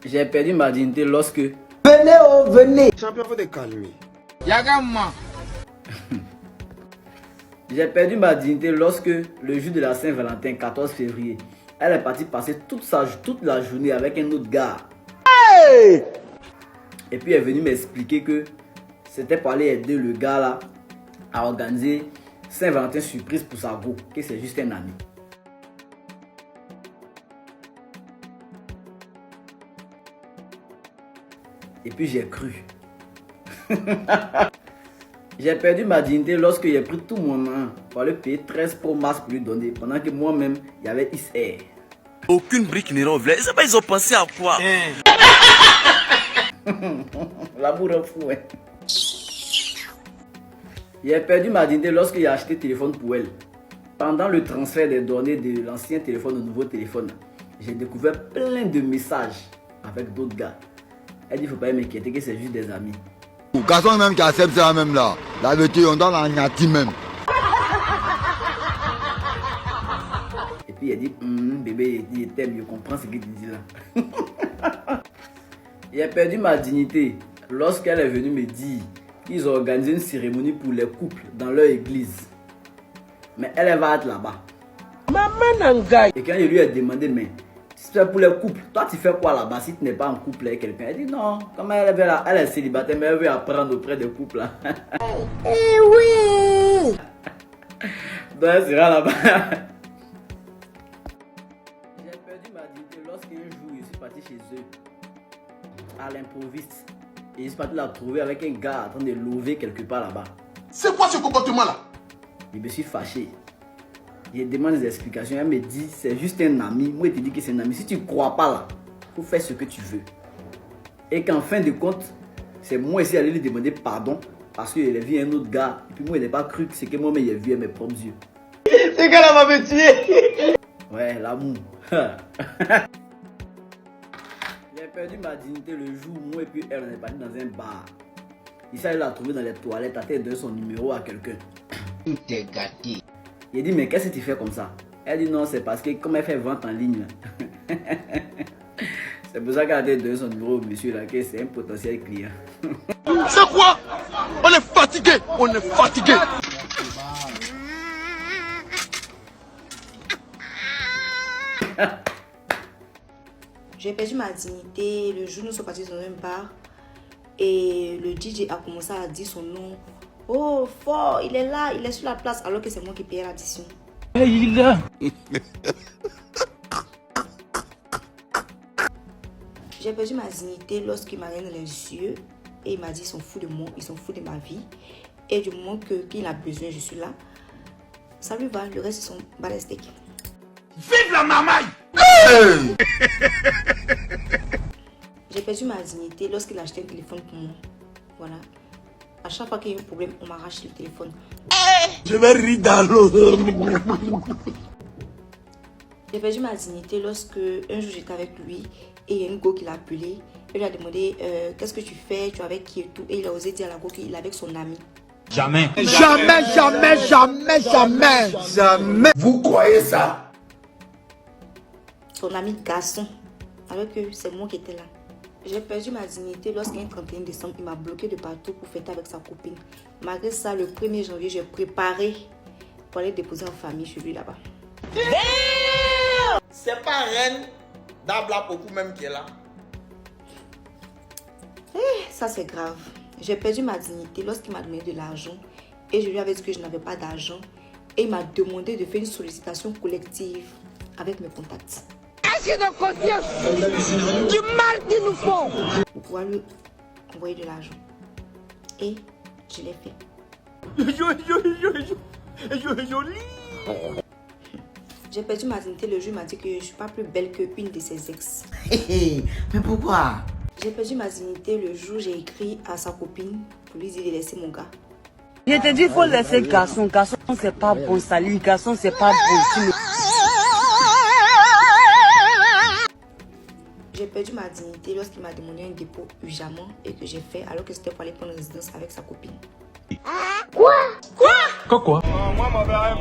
J'ai perdu ma dignité lorsque... Venez, oh, venez. Champion, faut te calmer. Yagama. J'ai perdu ma dignité lorsque, le jour de la Saint-Valentin, 14 février, elle est partie passer toute la journée avec un autre gars. Hey! Et puis elle est venue m'expliquer que c'était pour aller aider le gars là à organiser Saint-Valentin surprise pour sa go, que c'est juste un ami. Et puis j'ai cru. J'ai perdu ma dignité lorsque j'ai pris tout mon argent pour aller payer 13 Pro Max pour lui donner, pendant que moi-même, il y avait Is-Air. Aucune brique n'est renvelée. Ils ont pensé à quoi? L'amour est fou, hein. J'ai perdu ma dignité lorsque j'ai acheté téléphone pour elle. Pendant le transfert des données de l'ancien téléphone au nouveau téléphone, j'ai découvert plein de messages avec d'autres gars. Elle dit, faut pas m'inquiéter que c'est juste des amis. Garçon même qui accepte ça même là. La vérité, on donne la gnati même. Et puis elle dit, bébé, il t'aime, je comprends ce qu'il dit là. J'ai perdu ma dignité lorsqu'elle est venue me dire qu'ils ont organisé une cérémonie pour les couples dans leur église. Mais elle va être là-bas. Et quand je lui ai demandé, mais si c'est pour les couples, toi tu fais quoi là-bas si tu n'es pas en couple avec quelqu'un? Elle dit non, comme elle est célibataire, mais elle veut apprendre auprès des couples là. Eh oui! Donc elle sera là-bas. J'ai perdu ma dignité lorsqu'un jour je suis parti chez eux à l'improviste. Et je suis parti la trouver avec un gars en train de lever quelque part là-bas. C'est quoi ce comportement là? Je me suis fâché. Je demande des explications. Elle me dit c'est juste un ami. Moi je te dis que c'est un ami. Si tu ne crois pas là, il faut faire ce que tu veux. Et qu'en fin de compte, c'est moi ici aller lui demander pardon parce qu'il a vu un autre gars. Et puis moi il n'a pas cru que c'est que moi-même j'ai vu à mes propres yeux. Ce gars-là va me tuer. Ouais, l'amour. J'ai perdu ma dignité le jour où moi et puis elle on est parti dans un bar. Il s'est allé la trouver dans les toilettes, à donner son numéro à quelqu'un. Tout est gâté. Il dit mais qu'est-ce que tu fais comme ça? Elle dit non, c'est parce que comme elle fait vente en ligne, c'est pour ça qu'elle a donné son numéro au monsieur là, que c'est un potentiel client. C'est quoi? On est fatigué. On est fatigué. J'ai perdu ma dignité le jour où nous sommes partis dans un bar et le DJ a commencé à dire son nom. Oh, fort, il est là, il est sur la place alors que c'est moi qui paye l'addition. Il est là. J'ai perdu ma dignité lorsqu'il m'a regardé dans les yeux et il m'a dit ils sont fous de moi, ils sont fous de ma vie. Et du moment qu'il a besoin, je suis là. Ça lui va, le reste, ils sont bas les steaks. Vive la mamaille! J'ai perdu ma dignité lorsqu'il a acheté un téléphone pour moi. Voilà. À chaque fois qu'il y a un problème, on m'arrache le téléphone. Je vais rire dans l'eau. J'ai perdu ma dignité lorsque un jour j'étais avec lui et il y a une go qui l'a appelé. Il lui a demandé qu'est-ce que tu fais, tu es avec qui et tout. Et il a osé dire à la go qu'il est avec son ami. Jamais. Jamais, jamais, jamais, jamais, jamais. Vous croyez ça? Son ami garçon. Alors que c'est moi qui étais là. J'ai perdu ma dignité lorsqu'un 31 décembre, il m'a bloqué de partout pour fêter avec sa copine. Malgré ça, le 1er janvier, j'ai préparé pour aller déposer en famille chez lui là-bas. C'est pas Reine d'Abla Pokou même qui est là. Ça, c'est grave. J'ai perdu ma dignité lorsqu'il m'a donné de l'argent et je lui avais dit que je n'avais pas d'argent. Et il m'a demandé de faire une sollicitation collective avec mes contacts. J'ai de conscience du mal qu'ils nous font. Pour pouvoir lui envoyer de l'argent. Et je l'ai fait. J'ai perdu ma dignité le jour où il m'a dit que je ne suis pas plus belle qu'une de ses ex. Mais pourquoi? J'ai perdu ma dignité le jour où j'ai écrit à sa copine pour lui dire de laisser mon gars. Je te dis, il faut laisser garçon. Garçon, c'est pas bon. Salut, garçon, c'est pas bon. J'ai perdu ma dignité lorsqu'il m'a demandé un dépôt urgemment et que j'ai fait alors que c'était pour aller prendre résidence avec sa copine. Quoi? Moi, ma mère,